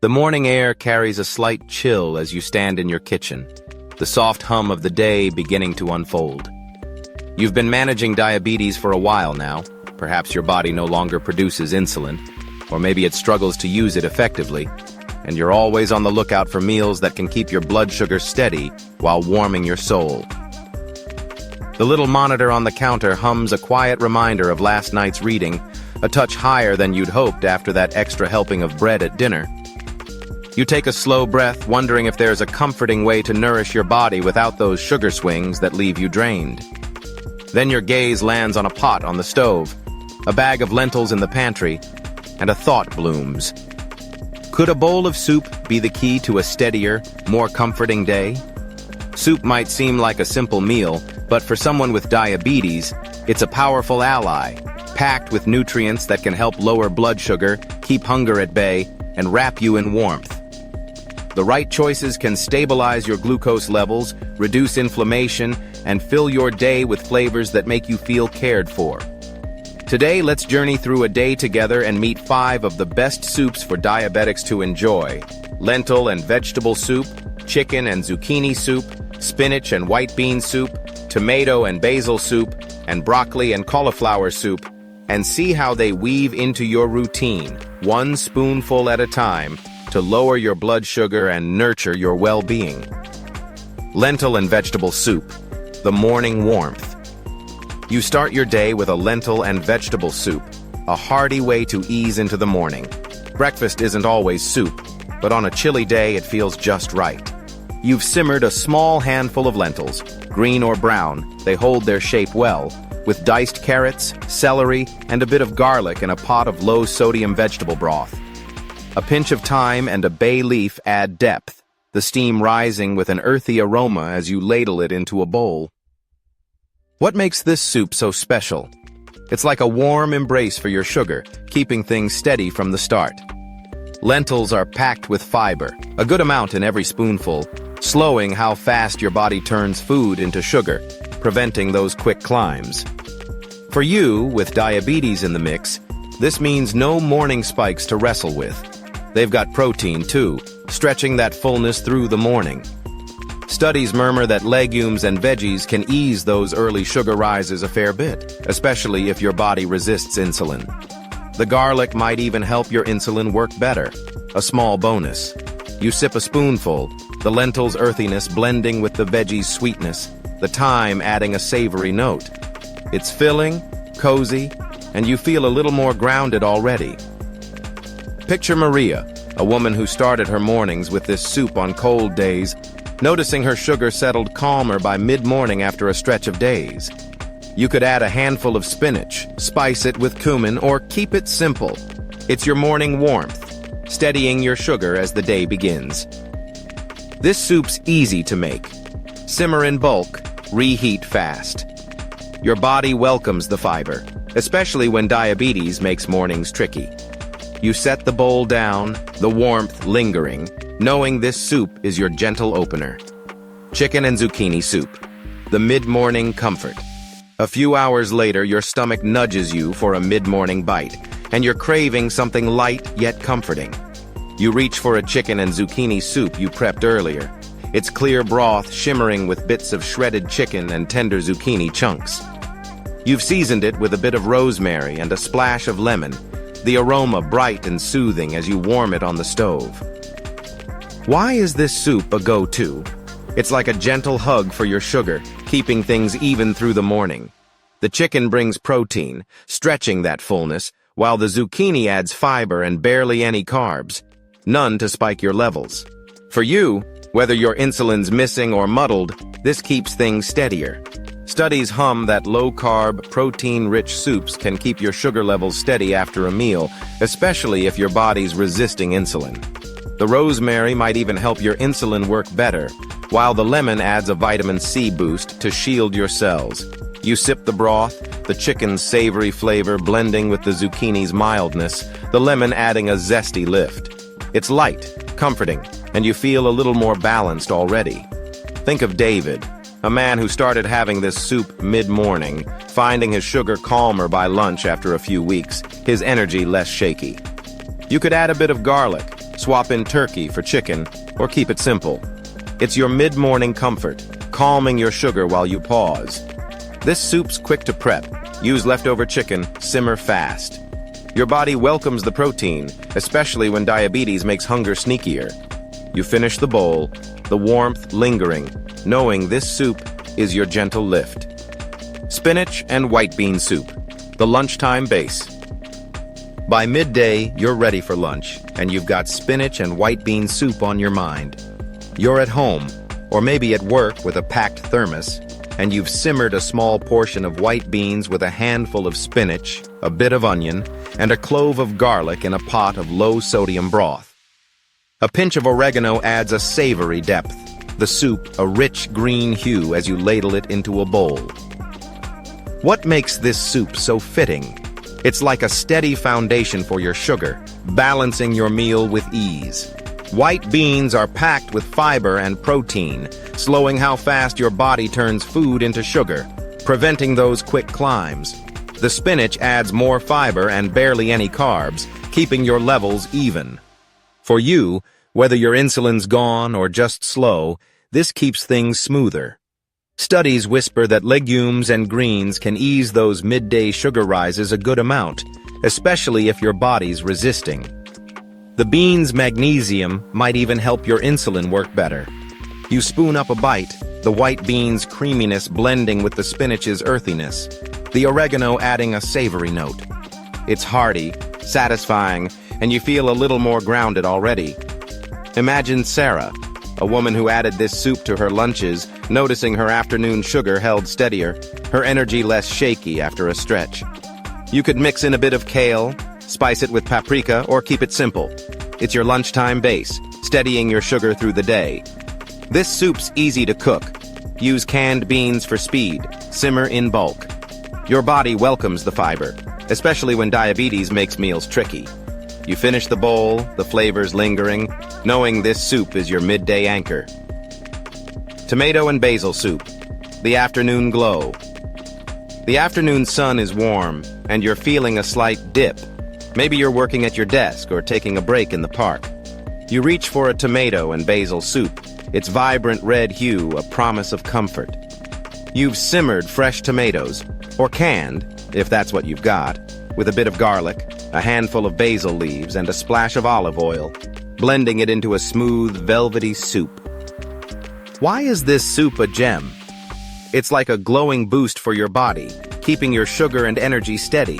The morning air carries a slight chill as you stand in your kitchen, the soft hum of the day beginning to unfold. You've been managing diabetes for a while now. Perhaps your body no longer produces insulin, or maybe it struggles to use it effectively, and you're always on the lookout for meals that can keep your blood sugar steady while warming your soul. The little monitor on the counter hums a quiet reminder of last night's reading, a touch higher than you'd hoped after that extra helping of bread at dinner. You take a slow breath, wondering if there's a comforting way to nourish your body without those sugar swings that leave you drained. Then your gaze lands on a pot on the stove, a bag of lentils in the pantry, and a thought blooms. Could a bowl of soup be the key to a steadier, more comforting day? Soup might seem like a simple meal, but for someone with diabetes, it's a powerful ally, packed with nutrients that can help lower blood sugar, keep hunger at bay, and wrap you in warmth. The right choices can stabilize your glucose levels, reduce inflammation, and fill your day with flavors that make you feel cared for. Today, let's journey through a day together and meet 5 of the best soups for diabetics to enjoy: lentil and vegetable soup, chicken and zucchini soup, spinach and white bean soup, tomato and basil soup, and broccoli and cauliflower soup, and see how they weave into your routine, one spoonful at a time, to lower your blood sugar and nurture your well-being. Lentil and vegetable soup, the morning warmth. You start your day with a lentil and vegetable soup, a hearty way to ease into the morning. Breakfast isn't always soup, but on a chilly day it feels just right. You've simmered a small handful of lentils, green or brown, they hold their shape well, with diced carrots, celery, and a bit of garlic in a pot of low-sodium vegetable broth. A pinch of thyme and a bay leaf add depth, the steam rising with an earthy aroma as you ladle it into a bowl. What makes this soup so special? It's like a warm embrace for your sugar, keeping things steady from the start. Lentils are packed with fiber, a good amount in every spoonful, slowing how fast your body turns food into sugar, preventing those quick climbs. For you, with diabetes in the mix, this means no morning spikes to wrestle with. They've got protein, too, stretching that fullness through the morning. Studies murmur that legumes and veggies can ease those early sugar rises a fair bit, especially if your body resists insulin. The garlic might even help your insulin work better, a small bonus. You sip a spoonful, the lentils' earthiness blending with the veggies' sweetness, the thyme adding a savory note. It's filling, cozy, and you feel a little more grounded already. Picture Maria, a woman who started her mornings with this soup on cold days, noticing her sugar settled calmer by mid-morning after a stretch of days. You could add a handful of spinach, spice it with cumin, or keep it simple. It's your morning warmth, steadying your sugar as the day begins. This soup's easy to make. Simmer in bulk, reheat fast. Your body welcomes the fiber, especially when diabetes makes mornings tricky. You set the bowl down, the warmth lingering, knowing this soup is your gentle opener. Chicken and zucchini soup, the mid-morning comfort. A few hours later, your stomach nudges you for a mid-morning bite, and you're craving something light yet comforting. You reach for a chicken and zucchini soup you prepped earlier, its clear broth shimmering with bits of shredded chicken and tender zucchini chunks. You've seasoned it with a bit of rosemary and a splash of lemon, the aroma bright and soothing as you warm it on the stove. Why is this soup a go-to? It's like a gentle hug for your sugar, keeping things even through the morning. The chicken brings protein, stretching that fullness, while the zucchini adds fiber and barely any carbs, none to spike your levels. For you, whether your insulin's missing or muddled, this keeps things steadier. Studies hum that low-carb, protein-rich soups can keep your sugar levels steady after a meal, especially if your body's resisting insulin. The rosemary might even help your insulin work better, while the lemon adds a vitamin C boost to shield your cells. You sip the broth, the chicken's savory flavor blending with the zucchini's mildness, the lemon adding a zesty lift. It's light, comforting, and you feel a little more balanced already. Think of David, a man who started having this soup mid-morning, finding his sugar calmer by lunch after a few weeks, his energy less shaky. You could add a bit of garlic, Swap in turkey for chicken, or keep it simple. It's your mid-morning comfort, calming your sugar while you pause. This soup's quick to prep. Use leftover chicken, simmer fast. Your body welcomes the protein, especially when diabetes makes hunger sneakier. You finish the bowl, the warmth lingering, knowing this soup is your gentle lift. Spinach and white bean soup, the lunchtime base. By midday, you're ready for lunch, and you've got spinach and white bean soup on your mind. You're at home, or maybe at work with a packed thermos, and you've simmered a small portion of white beans with a handful of spinach, a bit of onion, and a clove of garlic in a pot of low-sodium broth. A pinch of oregano adds a savory depth, the soup a rich green hue as you ladle it into a bowl. What makes this soup so fitting? It's like a steady foundation for your sugar, balancing your meal with ease. White beans are packed with fiber and protein, slowing how fast your body turns food into sugar, preventing those quick climbs. The spinach adds more fiber and barely any carbs, keeping your levels even. For you, whether your insulin's gone or just slow, this keeps things smoother. Studies whisper that legumes and greens can ease those midday sugar rises a good amount, especially if your body's resisting. The beans' magnesium might even help your insulin work better. You spoon up a bite, the white beans' creaminess blending with the spinach's earthiness, the oregano adding a savory note. It's hearty, satisfying, and you feel a little more grounded already. Imagine Sarah, a woman who added this soup to her lunches, noticing her afternoon sugar held steadier, her energy less shaky after a stretch. You could mix in a bit of kale, spice it with paprika, or keep it simple. It's your lunchtime base, steadying your sugar through the day. This soup's easy to cook. Use canned beans for speed. Simmer in bulk. Your body welcomes the fiber, especially when diabetes makes meals tricky. You finish the bowl, the flavors lingering, knowing this soup is your midday anchor. Tomato and basil soup. The afternoon glow. The afternoon sun is warm, and you're feeling a slight dip. Maybe you're working at your desk or taking a break in the park. You reach for a tomato and basil soup, its vibrant red hue a promise of comfort. You've simmered fresh tomatoes, or canned, if that's what you've got, with a bit of garlic, a handful of basil leaves, and a splash of olive oil, blending it into a smooth, velvety soup. Why is this soup a gem? It's like a glowing boost for your body, keeping your sugar and energy steady.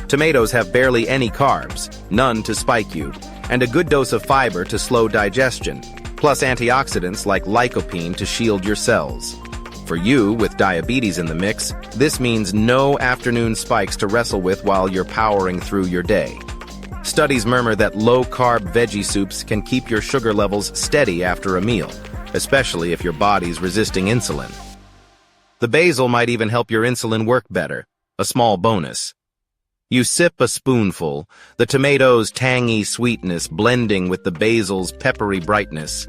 Tomatoes have barely any carbs, none to spike you, and a good dose of fiber to slow digestion, plus antioxidants like lycopene to shield your cells. For you, with diabetes in the mix, this means no afternoon spikes to wrestle with while you're powering through your day. Studies murmur that low-carb veggie soups can keep your sugar levels steady after a meal, especially if your body's resisting insulin. The basil might even help your insulin work better, a small bonus. You sip a spoonful, the tomato's tangy sweetness blending with the basil's peppery brightness,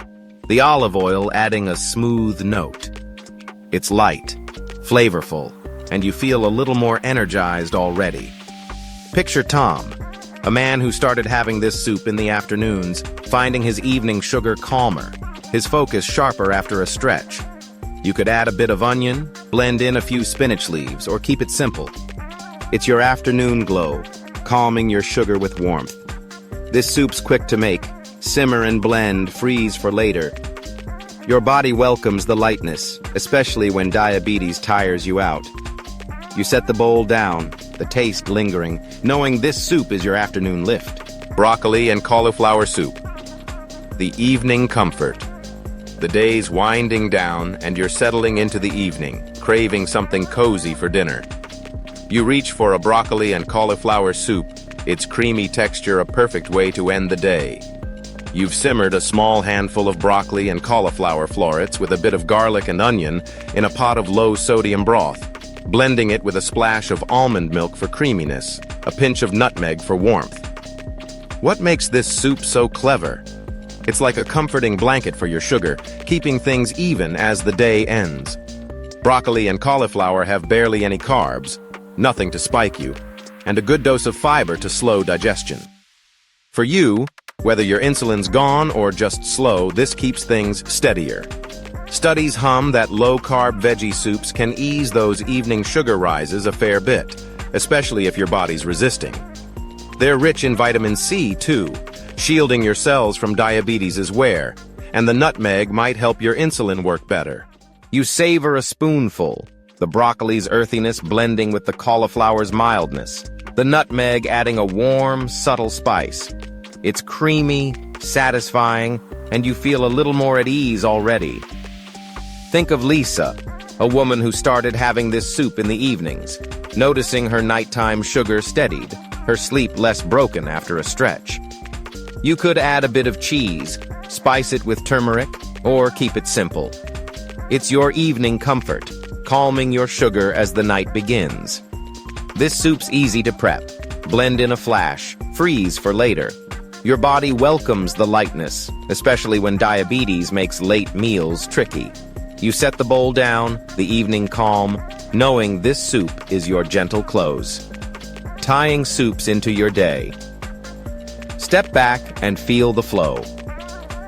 the olive oil adding a smooth note. It's light, flavorful, and you feel a little more energized already. Picture Tom, a man who started having this soup in the afternoons, finding his evening sugar calmer, his focus sharper after a stretch. You could add a bit of onion, blend in a few spinach leaves, or keep it simple. It's your afternoon glow, calming your sugar with warmth. This soup's quick to make. Simmer and blend, freeze for later. Your body welcomes the lightness, especially when diabetes tires you out. You set the bowl down, the taste lingering, knowing this soup is your afternoon lift. Broccoli and cauliflower soup. The evening comfort. The day's winding down and you're settling into the evening, craving something cozy for dinner. You reach for a broccoli and cauliflower soup, its creamy texture a perfect way to end the day. You've simmered a small handful of broccoli and cauliflower florets with a bit of garlic and onion in a pot of low-sodium broth, blending it with a splash of almond milk for creaminess, a pinch of nutmeg for warmth. What makes this soup so clever? It's like a comforting blanket for your sugar, keeping things even as the day ends. Broccoli and cauliflower have barely any carbs, nothing to spike you, and a good dose of fiber to slow digestion. For you, Whether your insulin's gone or just slow, this keeps things steadier. Studies hum that low-carb veggie soups can ease those evening sugar rises a fair bit, especially if your body's resisting. They're rich in vitamin C, too, shielding your cells from diabetes' wear, and the nutmeg might help your insulin work better. You savor a spoonful, the broccoli's earthiness blending with the cauliflower's mildness, the nutmeg adding a warm, subtle spice. It's creamy, satisfying, and you feel a little more at ease already. Think of Lisa, a woman who started having this soup in the evenings, noticing her nighttime sugar steadied, her sleep less broken after a stretch. You could add a bit of cheese, spice it with turmeric, or keep it simple. It's your evening comfort, calming your sugar as the night begins. This soup's easy to prep. Blend in a flash, freeze for later. Your body welcomes the lightness, especially when diabetes makes late meals tricky. You set the bowl down, the evening calm, knowing this soup is your gentle close. Tying soups into your day. Step back and feel the flow.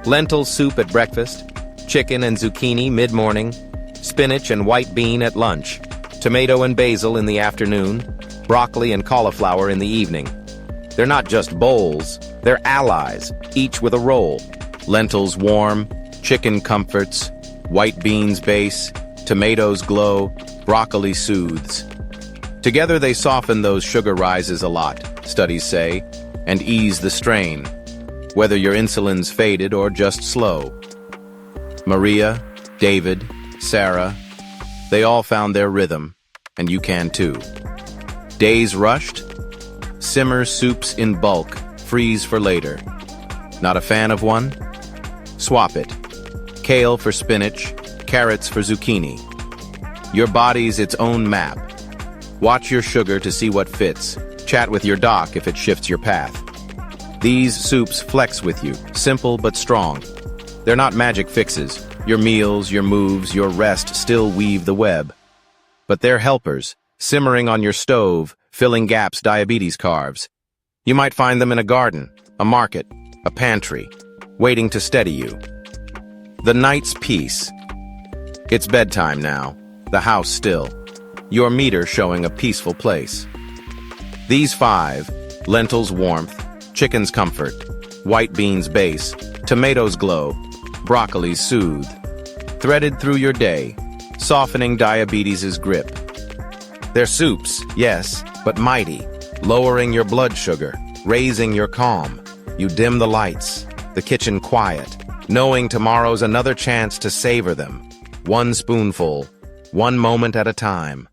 Lentil soup at breakfast, chicken and zucchini mid-morning, spinach and white bean at lunch, tomato and basil in the afternoon, broccoli and cauliflower in the evening. They're not just bowls, they're allies, each with a role. Lentils warm, chicken comforts, white beans base, tomatoes glow, broccoli soothes. Together they soften those sugar rises a lot, studies say, and ease the strain, whether your insulin's faded or just slow. Maria, David, Sarah, they all found their rhythm, and you can too. Days rushed? Simmer soups in bulk, freeze for later. Not a fan of one? Swap it. Kale for spinach, carrots for zucchini. Your body's its own map. Watch your sugar to see what fits. Chat with your doc if it shifts your path. These soups flex with you, simple but strong. They're not magic fixes. Your meals, your moves, your rest still weave the web. But they're helpers, simmering on your stove, filling gaps diabetes carves. You might find them in a garden, a market, a pantry, waiting to steady you. The night's peace. It's bedtime now, the house still, your meter showing a peaceful place. These 5, lentils warmth, chicken's comfort, white beans base, tomatoes glow, broccoli's soothe, threaded through your day, softening diabetes' grip. They're soups, yes, but mighty, lowering your blood sugar, raising your calm. You dim the lights, the kitchen quiet, knowing tomorrow's another chance to savor them. One spoonful, one moment at a time.